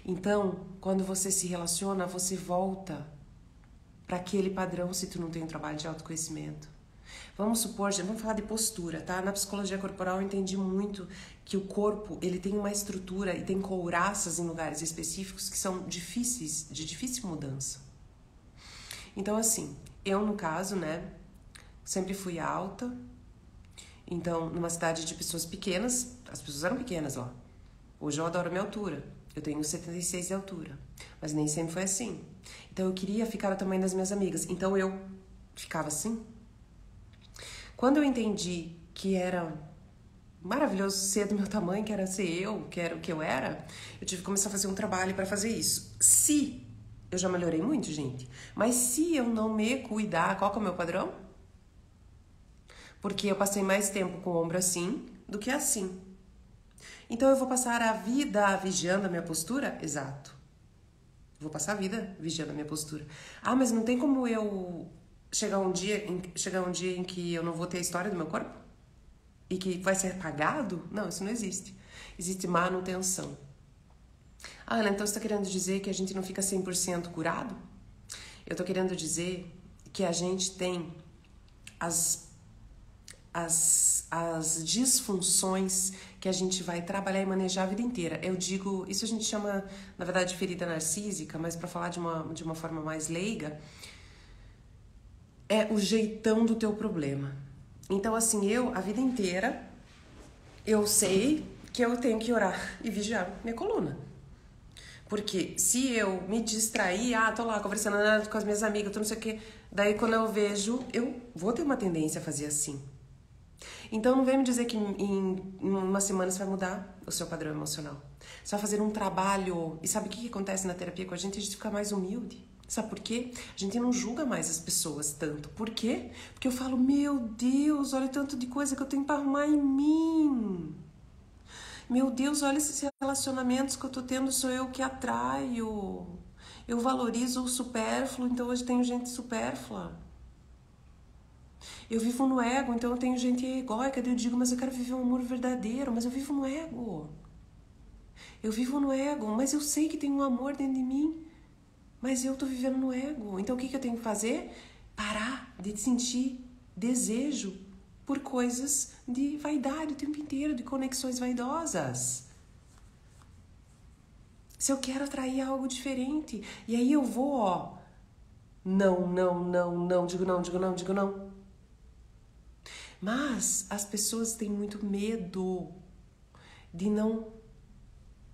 Então, quando você se relaciona, você volta para aquele padrão se tu não tem um trabalho de autoconhecimento. Vamos supor, vamos falar de postura, tá? Na psicologia corporal eu entendi muito que o corpo, ele tem uma estrutura e tem couraças em lugares específicos que são difíceis, de difícil mudança. Então, assim, eu no caso, né, sempre fui alta. Então, numa cidade de pessoas pequenas, as pessoas eram pequenas lá. Hoje eu adoro a minha altura. Eu tenho 76 de altura, mas nem sempre foi assim. Então eu queria ficar do tamanho das minhas amigas. Então eu ficava assim. Quando eu entendi que era maravilhoso ser do meu tamanho, que era ser eu, que era o que eu era, eu tive que começar a fazer um trabalho para fazer isso. Se eu já melhorei muito, gente, mas se eu não me cuidar, qual que é o meu padrão? Porque eu passei mais tempo com o ombro assim do que assim. Então eu vou passar a vida vigiando a minha postura? Exato. Vou passar a vida vigiando a minha postura. Ah, mas não tem como eu chegar um dia em que eu não vou ter a história do meu corpo? E que vai ser apagado? Não, isso não existe. Existe manutenção. Ah, Ana, então você está querendo dizer que a gente não fica 100% curado? Eu estou querendo dizer que a gente tem as disfunções que a gente vai trabalhar e manejar a vida inteira. Eu digo, isso a gente chama, na verdade, de ferida narcísica, mas para falar de uma forma mais leiga, é o jeitão do teu problema. Então, assim, a vida inteira, eu sei que eu tenho que orar e vigiar minha coluna. Porque se eu me distrair, tô lá conversando com as minhas amigas, tô não sei o quê, daí quando eu vejo, eu vou ter uma tendência a fazer assim. Então não vem me dizer que em uma semana você vai mudar o seu padrão emocional. Você vai fazer um trabalho. E sabe o que acontece na terapia com a gente? A gente fica mais humilde. Sabe por quê? A gente não julga mais as pessoas tanto. Por quê? Porque eu falo, meu Deus, olha o tanto de coisa que eu tenho para arrumar em mim. Meu Deus, olha esses relacionamentos que eu tô tendo, sou eu que atraio. Eu valorizo o supérfluo, então hoje tenho gente supérflua. Eu vivo no ego, então eu tenho gente egóica, eu digo, mas eu quero viver um amor verdadeiro, mas eu vivo no ego. Eu vivo no ego, mas eu sei que tem um amor dentro de mim, mas eu tô vivendo no ego. Então o que eu tenho que fazer? Parar de sentir desejo por coisas de vaidade o tempo inteiro, de conexões vaidosas. Se eu quero atrair algo diferente, e aí eu vou, não, digo não. Mas as pessoas têm muito medo de não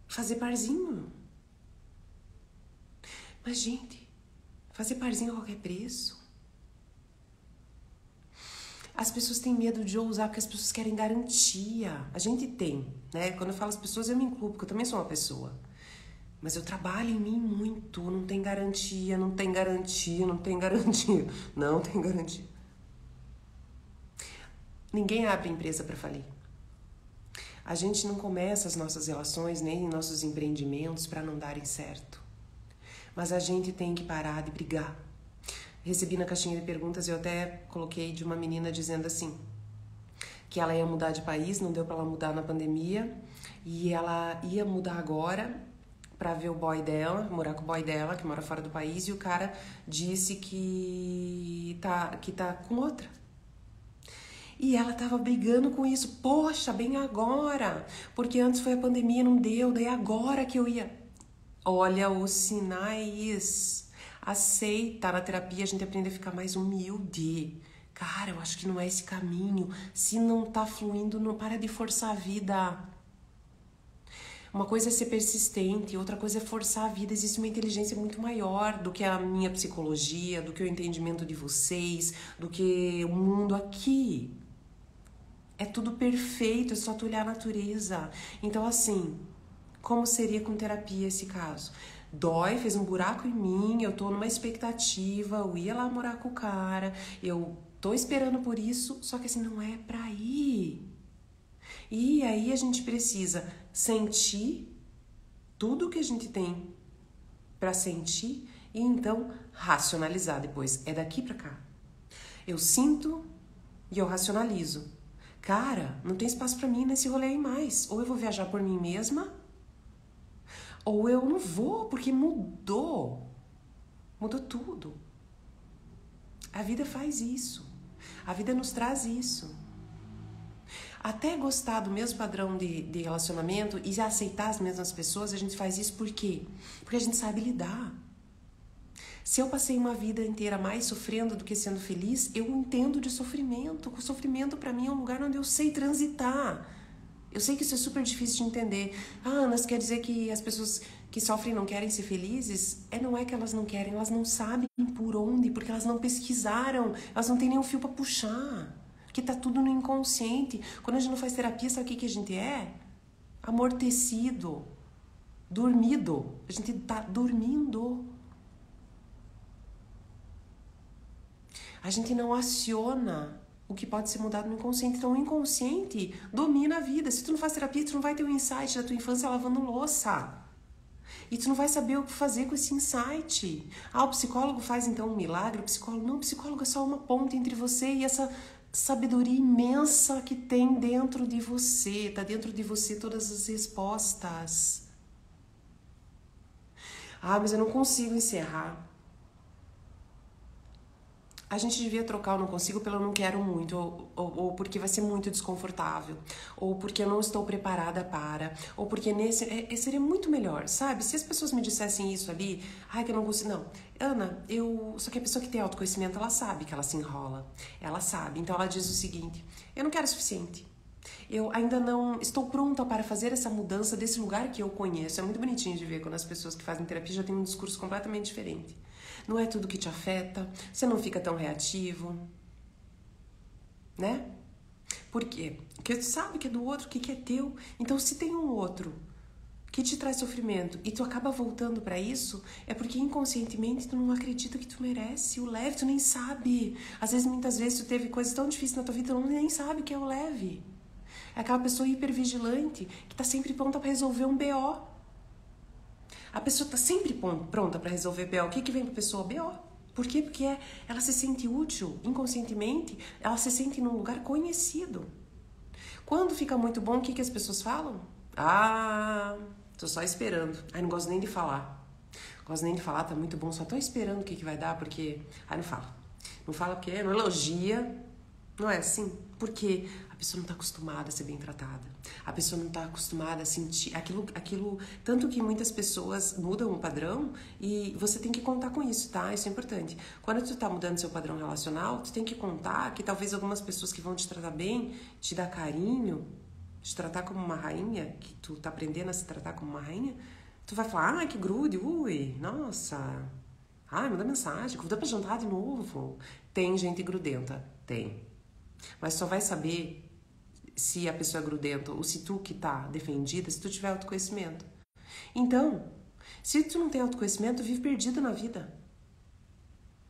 fazer parzinho. Mas, gente, fazer parzinho a qualquer preço. As pessoas têm medo de ousar porque as pessoas querem garantia. A gente tem, né? Quando eu falo as pessoas, eu me incluo, porque eu também sou uma pessoa. Mas eu trabalho em mim muito. Não tem garantia. Não tem garantia. Ninguém abre empresa para falir. A gente não começa as nossas relações nem nossos empreendimentos para não darem certo. Mas a gente tem que parar de brigar. Recebi na caixinha de perguntas, eu até coloquei de uma menina dizendo assim, que ela ia mudar de país, não deu para ela mudar na pandemia, e ela ia mudar agora para ver o boy dela, morar com o boy dela, que mora fora do país, e o cara disse que tá com outra. E ela tava brigando com isso. Poxa, bem agora, porque antes foi a pandemia, não deu, daí agora que eu ia. Olha os sinais. Aceita. Na terapia a gente aprende a ficar mais humilde. Cara, eu acho que não é esse caminho. Se não tá fluindo, não para de forçar a vida. Uma coisa é ser persistente, outra coisa é forçar a vida. Existe uma inteligência muito maior do que a minha psicologia, do que o entendimento de vocês, do que o mundo aqui. É tudo perfeito, é só tu olhar a natureza. Então, assim, como seria com terapia esse caso? Dói, fez um buraco em mim, eu tô numa expectativa, eu ia lá morar com o cara, eu tô esperando por isso, só que assim, não é pra ir. E aí a gente precisa sentir tudo que a gente tem pra sentir e então racionalizar depois. É daqui pra cá. Eu sinto e eu racionalizo. Cara, não tem espaço pra mim nesse rolê aí mais. Ou eu vou viajar por mim mesma, ou eu não vou, porque mudou. Mudou tudo. A vida faz isso. A vida nos traz isso. Até gostar do mesmo padrão de relacionamento e aceitar as mesmas pessoas, a gente faz isso por quê? Porque a gente sabe lidar. Se eu passei uma vida inteira mais sofrendo do que sendo feliz, eu entendo de sofrimento. O sofrimento pra mim é um lugar onde eu sei transitar. Eu sei que isso é super difícil de entender. Ah, Ana, quer dizer que as pessoas que sofrem não querem ser felizes? Não é que elas não querem, elas não sabem por onde, porque elas não pesquisaram, elas não têm nenhum fio pra puxar. Porque tá tudo no inconsciente. Quando a gente não faz terapia, sabe o que a gente é? Amortecido, dormido. A gente tá dormindo. A gente não aciona o que pode ser mudado no inconsciente. Então, o inconsciente domina a vida. Se tu não faz terapia, tu não vai ter um insight da tua infância lavando louça. E tu não vai saber o que fazer com esse insight. Ah, o psicólogo faz então um milagre? O psicólogo não, o psicólogo é só uma ponte entre você e essa sabedoria imensa que tem dentro de você. Tá dentro de você todas as respostas. Ah, mas eu não consigo encerrar. A gente devia trocar o não consigo pelo não quero muito, ou porque vai ser muito desconfortável, ou porque eu não estou preparada para, ou porque seria muito melhor, sabe? Se as pessoas me dissessem isso ali, ai que eu não consigo, não. Ana, só que a pessoa que tem autoconhecimento, ela sabe que ela se enrola, ela sabe, então ela diz o seguinte, eu não quero o suficiente. Eu ainda não estou pronta para fazer essa mudança desse lugar que eu conheço. É muito bonitinho de ver quando as pessoas que fazem terapia já têm um discurso completamente diferente. Não é tudo que te afeta, você não fica tão reativo, né? Por quê? Porque tu sabe que é do outro, o que é teu. Então, se tem um outro que te traz sofrimento e tu acaba voltando pra isso, é porque inconscientemente tu não acredita que tu merece o leve, tu nem sabe. Às vezes, muitas vezes, tu teve coisas tão difíceis na tua vida, tu nem sabe o que é o leve. É aquela pessoa hipervigilante que tá sempre pronta pra resolver um BO. A pessoa tá sempre pronta pra resolver BO. O que vem pra pessoa? BO. Por quê? Porque ela se sente útil, inconscientemente, ela se sente num lugar conhecido. Quando fica muito bom, o que as pessoas falam? Ah, tô só esperando. Ai, não gosto nem de falar. Gosto nem de falar, tá muito bom, só tô esperando o que vai dar, porque... Ai, não fala. Não fala porque não elogia. Não é assim? Porque a pessoa não tá acostumada a ser bem tratada. A pessoa não tá acostumada a sentir aquilo, tanto que muitas pessoas mudam o padrão e você tem que contar com isso, tá? Isso é importante. Quando tu tá mudando seu padrão relacional, tu tem que contar que talvez algumas pessoas que vão te tratar bem, te dar carinho, te tratar como uma rainha, que tu tá aprendendo a se tratar como uma rainha, tu vai falar, ai, que grude, ui, nossa, ai, manda mensagem, convida pra jantar de novo. Tem gente grudenta, tem. Mas só vai saber se a pessoa é grudenta ou se tu que tá defendida, se tu tiver autoconhecimento. Então, se tu não tem autoconhecimento, vive perdido na vida.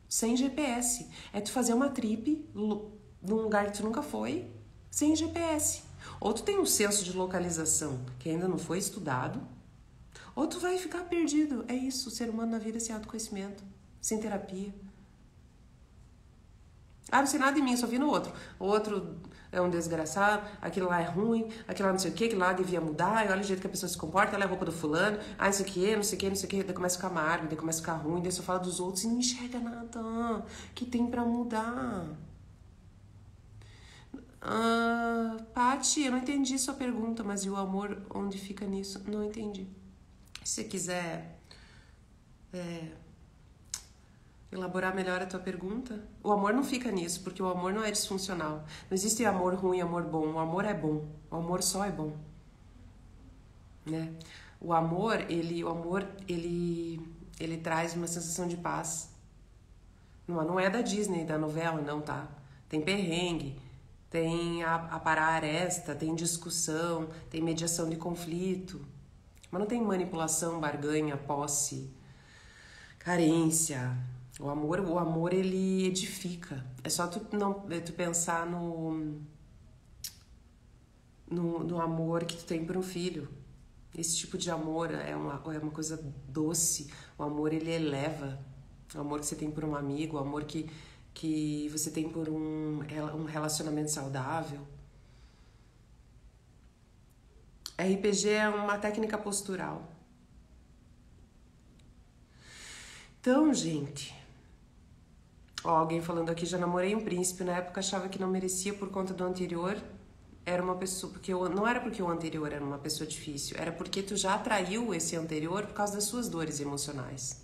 Sem GPS. É tu fazer uma trip num lugar que tu nunca foi, sem GPS. Ou tu tem um senso de localização que ainda não foi estudado, Ou tu vai ficar perdido. É isso, o ser humano na vida é sem autoconhecimento, sem terapia. Ah, não sei nada de mim, só vi no outro. O outro é um desgraçado, aquilo lá é ruim, aquilo lá não sei o que, aquilo lá devia mudar, olha o jeito que a pessoa se comporta, olha a roupa do fulano, ah, não sei o que, não sei o que, não sei o que, daí começa a ficar amargo, daí começa a ficar ruim, daí só fala dos outros e não enxerga nada que tem pra mudar. Paty, eu não entendi sua pergunta, mas e o amor onde fica nisso? Não entendi. Se você quiser elaborar melhor a tua pergunta, o amor não fica nisso, porque o amor não é disfuncional. Não existe amor ruim e amor bom. O amor é bom. O amor só é bom, né? O amor, ele traz uma sensação de paz. Não é da Disney, da novela, não, tá? Tem perrengue, tem a parar a aresta, tem discussão, tem mediação de conflito. Mas não tem manipulação, barganha, posse, carência. O amor ele edifica. É só tu pensar no amor que tu tem por um filho. Esse tipo de amor é uma coisa doce. O amor ele eleva. O amor que você tem por um amigo, o amor que você tem por um relacionamento saudável. RPG é uma técnica postural. Então, gente, alguém falando aqui, já namorei um príncipe, na época achava que não merecia por conta do anterior, era uma pessoa, não era porque o anterior era uma pessoa difícil, era porque tu já atraiu esse anterior por causa das suas dores emocionais.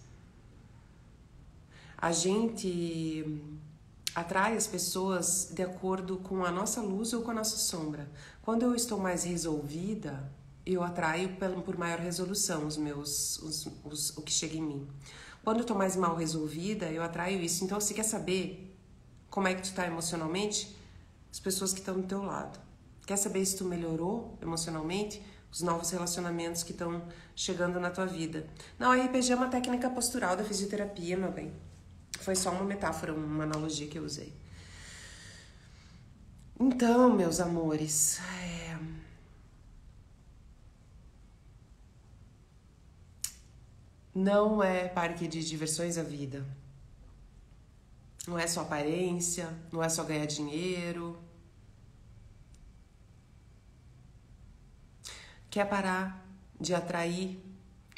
A gente atrai as pessoas de acordo com a nossa luz ou com a nossa sombra. Quando eu estou mais resolvida, eu atraio por maior resolução o que chega em mim. Quando eu tô mais mal resolvida, eu atraio isso. Então, se quer saber como é que tu tá emocionalmente, as pessoas que estão do teu lado. Quer saber se tu melhorou emocionalmente? Os novos relacionamentos que estão chegando na tua vida. Não, a RPG é uma técnica postural da fisioterapia, meu bem. Foi só uma metáfora, uma analogia que eu usei. Então, meus amores, não é parque de diversões a vida. Não é só aparência, não é só ganhar dinheiro. Quer parar de atrair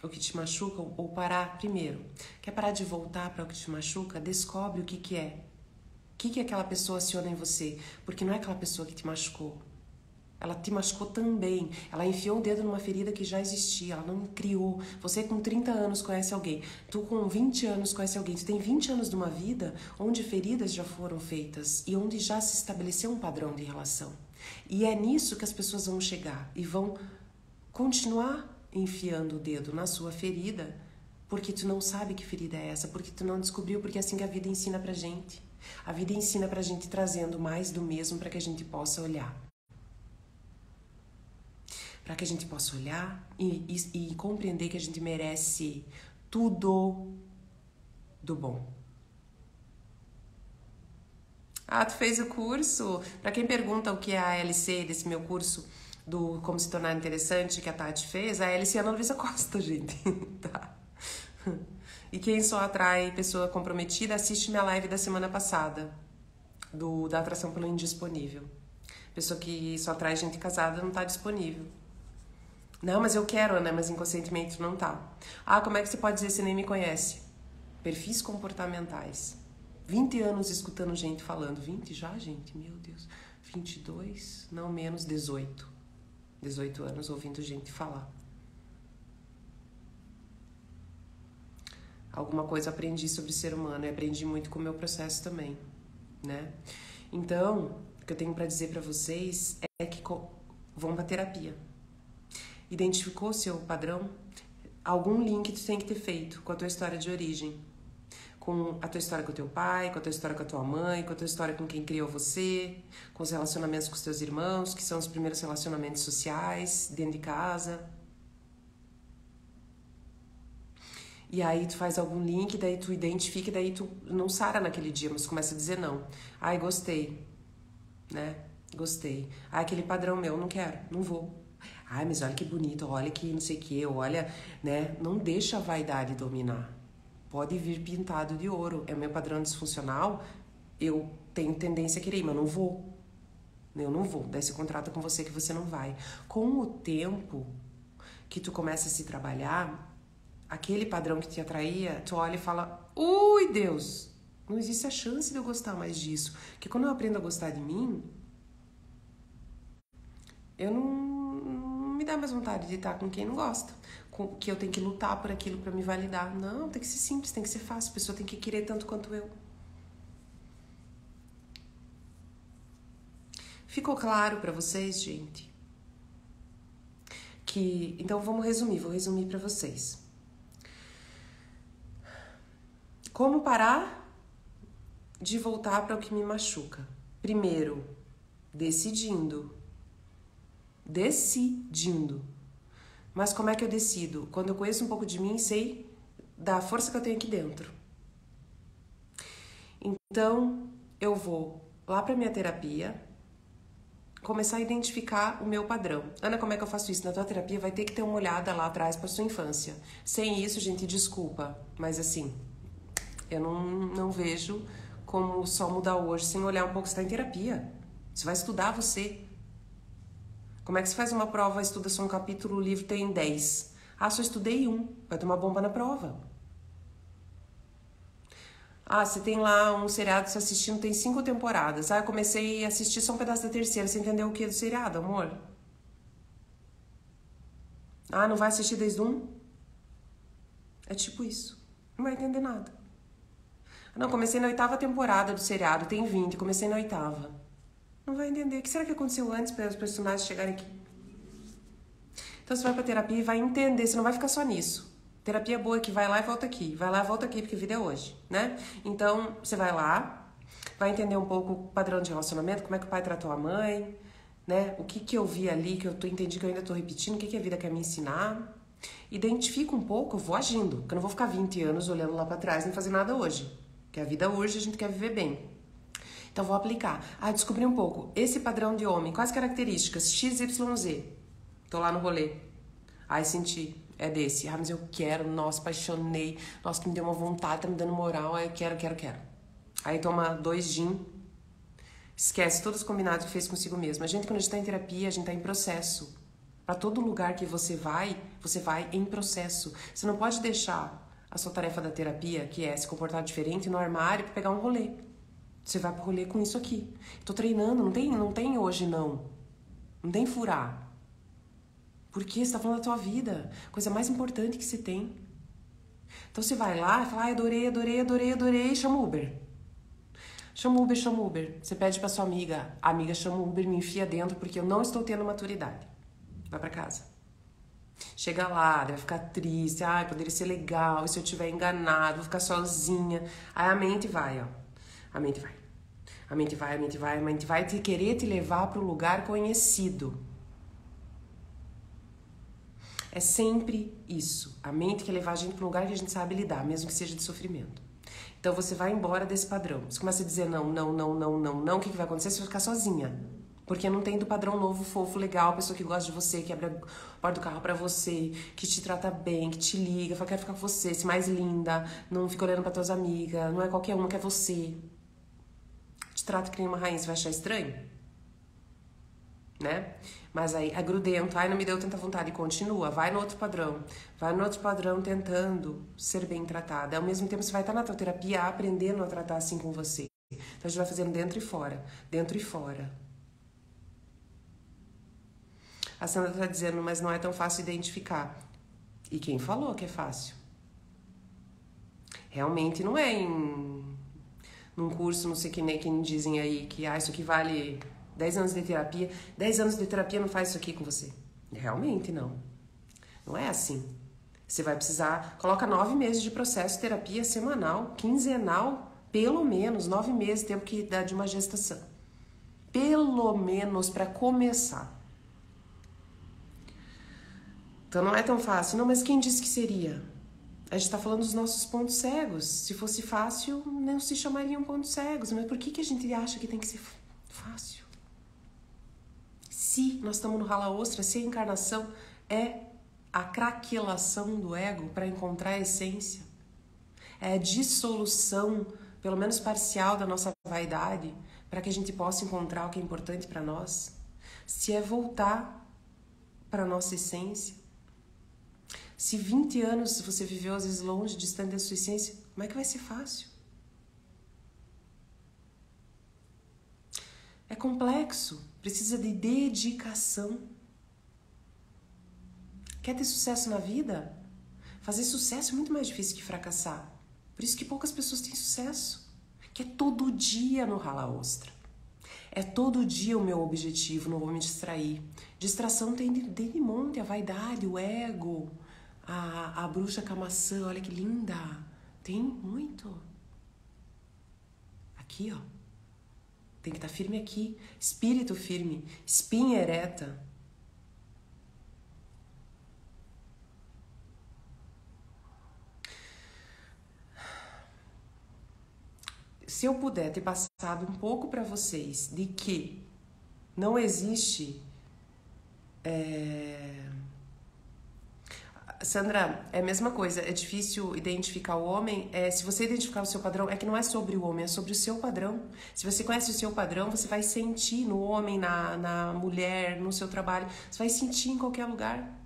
o que te machuca ou parar primeiro? Quer parar de voltar para o que te machuca? Descobre o que é. O que aquela pessoa aciona em você? Porque não é aquela pessoa que te machucou. Ela te machucou também. Ela enfiou o dedo numa ferida que já existia. Ela não criou. Você com 30 anos conhece alguém. Tu com 20 anos conhece alguém. Tu tem 20 anos de uma vida onde feridas já foram feitas e onde já se estabeleceu um padrão de relação. E é nisso que as pessoas vão chegar e vão continuar enfiando o dedo na sua ferida porque tu não sabe que ferida é essa, porque tu não descobriu, porque é assim que a vida ensina pra gente. A vida ensina pra gente trazendo mais do mesmo para que a gente possa olhar. Para que a gente possa olhar e compreender que a gente merece tudo do bom. Ah, tu fez o curso? Para quem pergunta o que é a ALC desse meu curso do Como Se Tornar Interessante que a Tati fez, a ALC é a Ana Luísa Costa, gente. Tá? E quem só atrai pessoa comprometida, assiste minha live da semana passada, da atração pelo indisponível. Pessoa que só atrai gente casada não tá disponível. Não, mas eu quero, Ana, mas inconscientemente não tá. Ah, como é que você pode dizer se nem me conhece? Perfis comportamentais. 20 anos escutando gente falando. 20 já, gente? Meu Deus. 22, não menos 18. 18 anos ouvindo gente falar. Alguma coisa aprendi sobre o ser humano e aprendi muito com o meu processo também, né? Então, o que eu tenho pra dizer pra vocês é que vão pra terapia. Identificou seu padrão? Algum link tu tem que ter feito com a tua história de origem. Com a tua história com o teu pai, com a tua história com a tua mãe, com a tua história com quem criou você, com os relacionamentos com os teus irmãos, que são os primeiros relacionamentos sociais, dentro de casa. E aí tu faz algum link, daí tu identifica, daí tu não sara naquele dia, mas começa a dizer não. Ai, gostei, né? Gostei. Ai, aquele padrão meu, não quero, não vou. Ai, mas olha que bonito, olha que não sei o que, olha, né? Não deixa a vaidade dominar. Pode vir pintado de ouro. É o meu padrão disfuncional, eu tenho tendência a querer, mas eu não vou. Eu não vou. Daí você contrata com você que você não vai. Com o tempo que tu começa a se trabalhar, aquele padrão que te atraía, tu olha e fala, ui, Deus, não existe a chance de eu gostar mais disso. Porque quando eu aprendo a gostar de mim, eu não me dá mais vontade de estar com quem não gosta. Que eu tenho que lutar por aquilo pra me validar. Não, tem que ser simples, tem que ser fácil. A pessoa tem que querer tanto quanto eu. Ficou claro pra vocês, gente? Então vou resumir pra vocês. Como parar de voltar para o que me machuca? Primeiro, decidindo. Mas como é que eu decido? Quando eu conheço um pouco de mim, sei da força que eu tenho aqui dentro. Então, eu vou lá para minha terapia, começar a identificar o meu padrão. Ana, como é que eu faço isso? Na tua terapia vai ter que ter uma olhada lá atrás para sua infância. Sem isso, gente, desculpa, mas assim, eu não vejo como só mudar hoje sem olhar um pouco. Você está em terapia. Você vai estudar você. Como é que você faz uma prova, estuda só um capítulo, o livro tem 10? Ah, só estudei 1. Vai tomar bomba na prova. Ah, você tem lá um seriado que você assistindo, tem 5 temporadas. Ah, eu comecei a assistir só um pedaço da terceira. Você entendeu o que do seriado, amor? Ah, não vai assistir desde 1? É tipo isso. Não vai entender nada. Não, comecei na 8ª temporada do seriado, tem 20, comecei na 8ª. Não vai entender. O que será que aconteceu antes para os personagens chegarem aqui? Então você vai pra terapia e vai entender, você não vai ficar só nisso. Terapia boa é que vai lá e volta aqui, vai lá e volta aqui, porque a vida é hoje, né? Então você vai lá, vai entender um pouco o padrão de relacionamento, como é que o pai tratou a mãe, né? O que eu vi ali, que entendi que eu ainda tô repetindo, o que a vida quer me ensinar. Identifica um pouco, eu vou agindo, porque eu não vou ficar 20 anos olhando lá pra trás e não fazer nada hoje. Porque a vida hoje a gente quer viver bem. Então vou aplicar. Ah, descobri um pouco. Esse padrão de homem, quais características? X, Y, Z. Tô lá no rolê. Ai, senti. É desse. Ah, mas eu quero. Nossa, apaixonei. Nossa, que me deu uma vontade, tá me dando moral. Ai, eu quero. Aí toma 2 gin. Esquece todos os combinados que fez consigo mesmo. A gente, quando a gente tá em terapia, a gente tá em processo. Pra todo lugar que você vai em processo. Você não pode deixar a sua tarefa da terapia, que é se comportar diferente, no armário pra pegar um rolê. Você vai pro rolê com isso aqui. Tô treinando, não tem hoje não. Não tem furar. Porque você tá falando da tua vida. Coisa mais importante que você tem. Então você vai lá e fala, ai, adorei, chama o Uber. Chama o Uber. Você pede pra sua amiga, a amiga chama o Uber, me enfia dentro porque eu não estou tendo maturidade. Vai pra casa. Chega lá, vai ficar triste, ai, poderia ser legal, e se eu tiver enganado, vou ficar sozinha. Aí a mente vai, ó. A mente vai te querer te levar para um lugar conhecido. É sempre isso. A mente quer levar a gente para um lugar que a gente sabe lidar, mesmo que seja de sofrimento. Então você vai embora desse padrão. Você começa a dizer não. O que vai acontecer? Você vai ficar sozinha. Porque não tem do padrão novo, fofo, legal, a pessoa que gosta de você, que abre a porta do carro pra você, que te trata bem, que te liga, fala, quero ficar com você, se mais linda, não fica olhando pra tuas amigas, não é qualquer uma que é você. Te trata que nem uma rainha, você vai achar estranho? Né? Mas aí é grudento, ai, não me deu tanta vontade, e continua, vai no outro padrão tentando ser bem tratada. Ao mesmo tempo você vai estar na tua terapia aprendendo a tratar assim com você. Então a gente vai fazendo dentro e fora. A Sandra tá dizendo, mas não é tão fácil identificar. E quem falou que é fácil? Realmente não é num curso, não sei quem dizem aí, que isso aqui vale 10 anos de terapia. 10 anos de terapia não faz isso aqui com você. Realmente não. Não é assim. Você vai precisar, coloca 9 meses de processo de terapia semanal, quinzenal, pelo menos 9 meses, tempo que dá de uma gestação. Pelo menos para começar. Então não é tão fácil. Não, mas quem disse que seria? A gente está falando dos nossos pontos cegos. Se fosse fácil, não se chamariam pontos cegos. Mas por que a gente acha que tem que ser fácil? Se nós estamos no rala ostra, se a encarnação é a craquelação do ego para encontrar a essência, é a dissolução, pelo menos parcial, da nossa vaidade, para que a gente possa encontrar o que é importante para nós, se é voltar para a nossa essência, se 20 anos você viveu às vezes longe, distante da sua essência, como é que vai ser fácil? É complexo, precisa de dedicação. Quer ter sucesso na vida? Fazer sucesso é muito mais difícil que fracassar. Por isso que poucas pessoas têm sucesso. Que é todo dia no rala ostra. É todo dia o meu objetivo, não vou me distrair. Distração tem de monte, a vaidade, o ego, a bruxa com a maçã, olha que linda. Tem muito. Aqui, ó. Tem que estar firme aqui. Espírito firme, espinha ereta. Se eu puder ter passado um pouco para vocês de que não existe... Sandra, é a mesma coisa, é difícil identificar o homem. Se você identificar o seu padrão, é que não é sobre o homem, é sobre o seu padrão. Se você conhece o seu padrão, você vai sentir no homem, na mulher, no seu trabalho. Você vai sentir em qualquer lugar.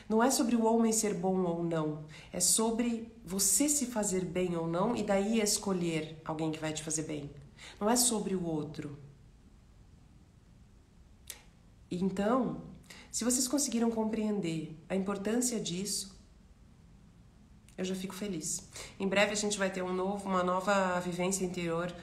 Não é sobre o homem ser bom ou não. É sobre você se fazer bem ou não e daí escolher alguém que vai te fazer bem. Não é sobre o outro. Então, se vocês conseguiram compreender a importância disso, eu já fico feliz. Em breve a gente vai ter uma nova vivência interior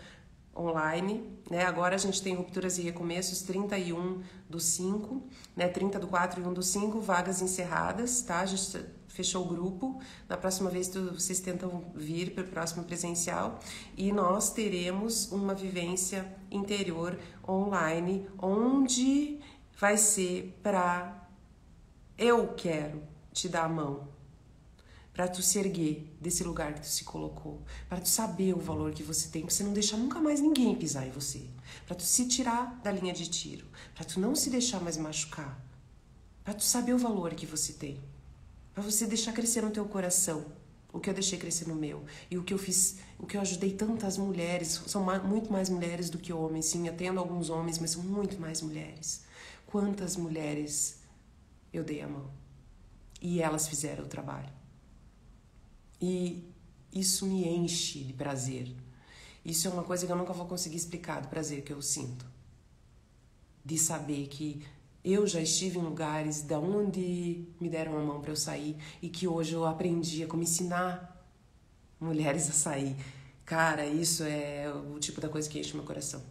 online, né? Agora a gente tem rupturas e recomeços 31/5, né? 30/4 e 1/5, vagas encerradas, tá? A gente fechou o grupo. Na próxima vez vocês tentam vir para o próximo presencial e nós teremos uma vivência interior online, onde vai ser para eu quero te dar a mão, para tu se erguer desse lugar que tu se colocou, para tu saber o valor que você tem, para você não deixar nunca mais ninguém pisar em você, para tu se tirar da linha de tiro, para tu não se deixar mais machucar, para tu saber o valor que você tem, para você deixar crescer no teu coração o que eu deixei crescer no meu e o que eu fiz, o que eu ajudei tantas mulheres. São muito mais mulheres do que homens, sim, eu tenho alguns homens, mas são muito mais mulheres. Quantas mulheres eu dei a mão e elas fizeram o trabalho. E isso me enche de prazer. Isso é uma coisa que eu nunca vou conseguir explicar, do prazer que eu sinto. De saber que eu já estive em lugares da onde me deram a mão para eu sair e que hoje eu aprendi a como ensinar mulheres a sair. Cara, isso é o tipo da coisa que enche meu coração.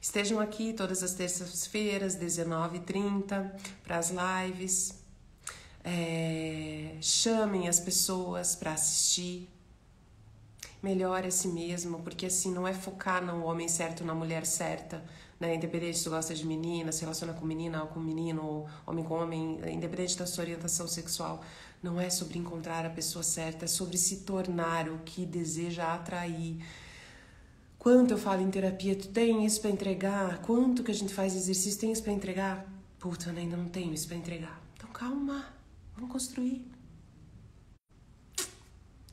Estejam aqui todas as terças-feiras, 19h30, para as lives. Chamem as pessoas para assistir, melhore a si mesmo, porque assim não é focar no homem certo, na mulher certa, né? Independente se tu gosta de menina, se relaciona com menina ou com menino, ou homem com homem, independente da sua orientação sexual, não é sobre encontrar a pessoa certa, é sobre se tornar o que deseja atrair. Quanto eu falo em terapia, tu tem isso para entregar? Quanto que a gente faz exercício, tem isso para entregar? Puta, eu ainda não tenho isso para entregar. Então calma. Vamos construir.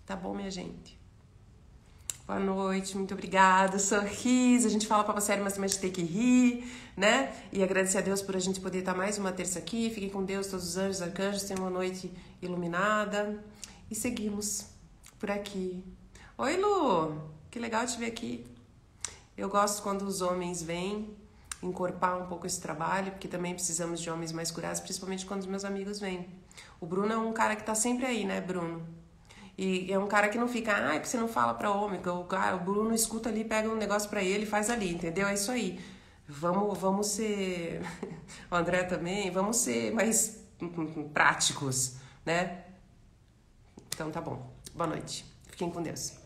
Tá bom, minha gente? Boa noite, muito obrigada. Sorriso, a gente fala papo sério, mas também a gente tem que rir, né? E agradecer a Deus por a gente poder estar mais uma terça aqui. Fiquem com Deus, todos os anjos, arcanjos. Tenham uma noite iluminada. E seguimos por aqui. Oi, Lu! Que legal te ver aqui. Eu gosto quando os homens vêm encorpar um pouco esse trabalho, porque também precisamos de homens mais curados, principalmente quando os meus amigos vêm. O Bruno é um cara que tá sempre aí, né, Bruno? E é um cara que não fica, porque você não fala pra homem. O Bruno escuta ali, pega um negócio pra ele e faz ali, entendeu? É isso aí. Vamos ser... O André também, vamos ser mais práticos, né? Então tá bom. Boa noite. Fiquem com Deus.